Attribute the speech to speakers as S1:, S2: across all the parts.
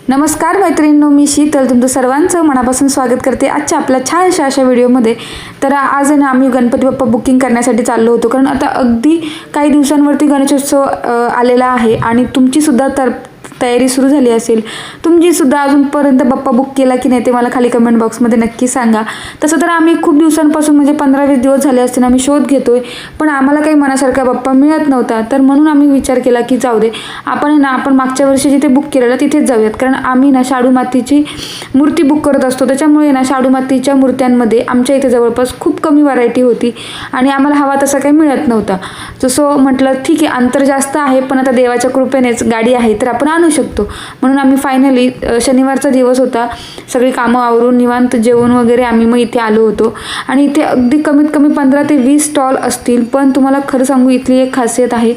S1: नमस्कार मैत्रिणींनो, मी शीतल तुमचं सर्वांचं मनापासून स्वागत करते आजच्या आपल्या छानशा अशा व्हिडिओमध्ये. तर आज आहे ना, आम्ही गणपती बाप्पा बुकिंग करण्यासाठी चाललो होतो, कारण आता अगदी काही दिवसांवरती गणेशोत्सव आलेला आहे आणि तुमचीसुद्धा तयारी सुरू झाली असेल. तुमचीसुद्धा अजूनपर्यंत बाप्पा बुक केला की नाही ते मला खाली कमेंट बॉक्समध्ये नक्की सांगा. तसं तर आम्ही खूप दिवसांपासून म्हणजे 15-20 दिवस झाले असतील आम्ही शोध घेतोय, पण आम्हाला काही मनासारखा बाप्पा मिळत नव्हता. तर म्हणून आम्ही विचार केला की जाऊ दे, आपण मागच्या वर्षी जिथे बुक केलेलं तिथेच जाऊयात. कारण आम्ही ना शाडू मातीची मूर्ती बुक करत असतो, त्याच्यामुळे ना शाडू मातीच्या मूर्त्यांमध्ये आमच्या इथे जवळपास खूप कमी व्हरायटी होती आणि आम्हाला हवा तसा काही मिळत नव्हता. जसं म्हटलं ठीक आहे, अंतर जास्त आहे पण आता देवाच्या कृपेनेच गाडी आहे तर आपण आणू शकतो. म्हणून आम्ही फायनली शनिवारचा दिवस होता, सगळी कामं आवरून निवांत जेवण वगैरे आम्ही मग इथे आलो होतो. आणि इथे अगदी कमीत कमी 15 ते 20 स्टॉल असतील. पण तुम्हाला खरं सांगू, इथली एक खासियत आहे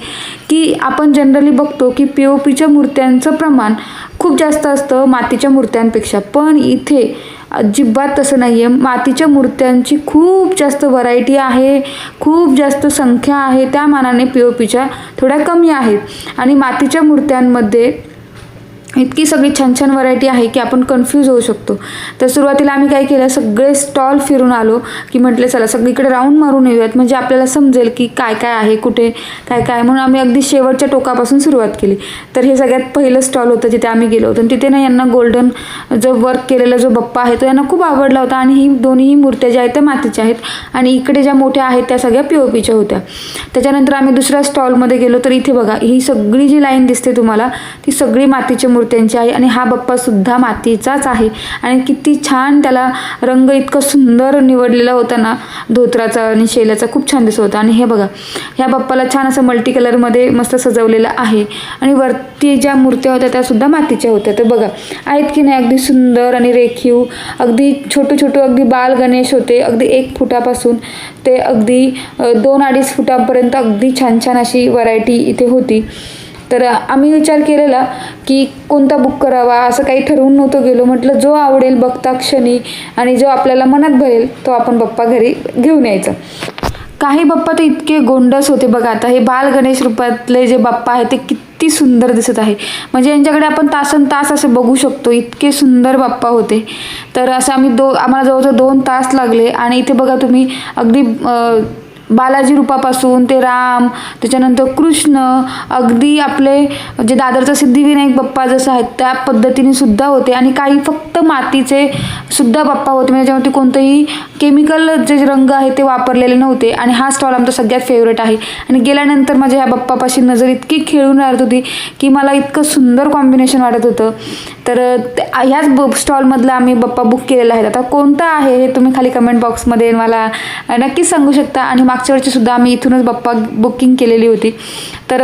S1: की आपण जनरली बघतो की POPच्या मूर्त्यांचं प्रमाण खूप जास्त असतं मातीच्या मूर्त्यांपेक्षा, पण इथे अजिबात तसं नाही आहे. मातीच्या मूर्त्यांची खूप जास्त व्हरायटी आहे, खूप जास्त संख्या आहे, त्या मानाने POPच्या थोड्या कमी आहेत. आणि मातीच्या मूर्त्यांमध्ये इतकी सगळी छान छान व्हरायटी आहे की आपण कन्फ्यूज होऊ शकतो. तर सुरुवातीला आम्ही काय केलं, सगळे स्टॉल फिरून आलो की म्हटलं चला सगळीकडे राऊंड मारून येऊयात, म्हणजे आपल्याला समजेल की काय काय आहे, कुठे काय काय. म्हणून आम्ही अगदी शेवटच्या टोकापासून सुरुवात केली. तर हे सगळ्यात पहिलं स्टॉल होतं जिथे आम्ही गेलो होतो. आणि तिथे ना यांना गोल्डन जो वर्क केलेला जो बाप्पा आहे तो यांना खूप आवडला होता. आणि ही दोन्ही मूर्त्या ज्या आहेत त्या मातीच्या आहेत आणि इकडे ज्या मोठ्या आहेत त्या सगळ्या POPच्या होत्या. त्याच्यानंतर आम्ही दुसऱ्या स्टॉलमध्ये गेलो. तर इथे बघा, ही सगळी जी लाईन दिसते तुम्हाला ती सगळी मातीच्या मूर्त्यांची आहे आणि हा बाप्पा सुद्धा मातीचाच आहे. आणि किती छान त्याला रंग इतकं सुंदर निवडलेला होता ना, धोत्राचा आणि शेल्याचा, खूप छान दिसत होता. आणि हे बघा, ह्या बाप्पाला छान असं मल्टी कलरमध्ये मस्त सजवलेलं आहे. आणि वरती ज्या मूर्त्या होत्या त्या सुद्धा मातीच्या होत्या. तर बघा आहेत की नाही, अगदी सुंदर आणि रेखीव, अगदी छोटं छोटं अगदी बाल गणेश होते, अगदी 1 फुटापासून ते अगदी 2-2.5 फुटापर्यंत अगदी छान छान अशी व्हरायटी इथे होती. तर आम्ही विचार केलेला की कोणता बुक करावा, असं काही ठरवून नव्हतं गेलो. म्हटलं जो आवडेल बघता क्षणी आणि जो आपल्याला मनात भरेल तो आपण बाप्पा घरी घेऊन यायचा. काही बाप्पा तर इतके गोंडस होते बघा. आता हे बाल गणेश रूपातले जे बाप्पा आहे ते किती सुंदर दिसत आहे, म्हणजे यांच्याकडे आपण तासनतास असे बघू शकतो, इतके सुंदर बाप्पा होते. तर असं आम्हाला जवळजवळ 2 तास लागले. आणि इथे बघा तुम्ही, अगदी बालाजी रूपापासून ते राम, त्याच्यानंतर कृष्ण, अगदी आपले जे दादरचा सिद्धिविनायक बाप्पा जसं आहेत त्या पद्धतीने सुद्धा होते. आणि काही फक्त मातीचे सुद्धा बाप्पा होते, म्हणजे त्याच्यावरती कोणतंही केमिकल जे रंग आहे ते वापरलेले नव्हते. आणि हा स्टॉल आमचा सगळ्यात फेवरेट आहे. आणि गेल्यानंतर माझ्या ह्या बाप्पापाशी नजर इतकी खेळून राहत होती की मला इतकं सुंदर कॉम्बिनेशन वाटत होतं. तर ह्याच स्टॉलमधला आम्ही बाप्पा बुक केलेला आहे. आता कोणता आहे हे तुम्ही खाली कमेंट बॉक्समध्ये मला नक्कीच सांगू शकता. आणि मागच्या वर्षी सुद्धा आम्ही इथूनच बाप्पा बुकिंग केलेली होती. तर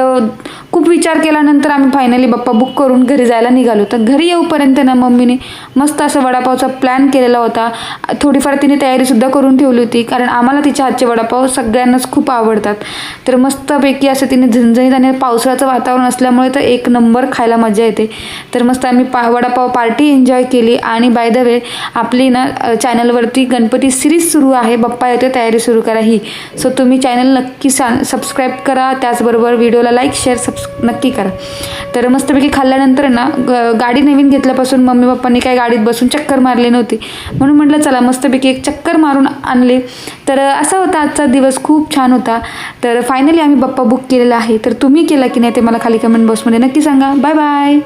S1: खूप विचार केल्यानंतर आम्ही फायनली बाप्पा बुक करून घरी जायला निघालो. तर घरी येऊपर्यंत ना मम्मीने मस्त असं वडापावचा प्लॅन केलेला होता. थोडीफार तिने तयारीसुद्धा करून ठेवली होती, कारण आम्हाला तिच्या हातचे वडापाव सगळ्यांनाच खूप आवडतात. तर मस्तपैकी असं तिने झणझणीत, आणि पावसाळ्याचं वातावरण असल्यामुळे तर 1 नंबर खायला मजा येते. तर मस्त आम्ही वडापाव पार्टी एन्जॉय केली. आणि बाय द वे, आपली ना चॅनलवरती गणपती सिरीज सुरू आहे, बाप्पा येते तयारी सुरू करा ही. सो तुम्ही चॅनल नक्की सबस्क्राईब करा, त्याचबरोबर व्हिडिओला लाईक शेअर नक्की करा. तर मस्तपैकी खाल्ल्यानंतर ना गाडी नवीन घेतल्यापासून मम्मी पप्पांनी काही गाडीत बसून चक्कर मारली नव्हती, म्हणून म्हटलं चला मस्तपैकी एक चक्कर मारून आणले. तर असा होता आजचा दिवस, खूप छान होता. तर फायनली आम्ही बाप्पा बुक केलेला आहे. तर तुम्ही केला की नाही ते मला खाली कमेंट बॉक्समध्ये नक्की सांगा. Bye bye.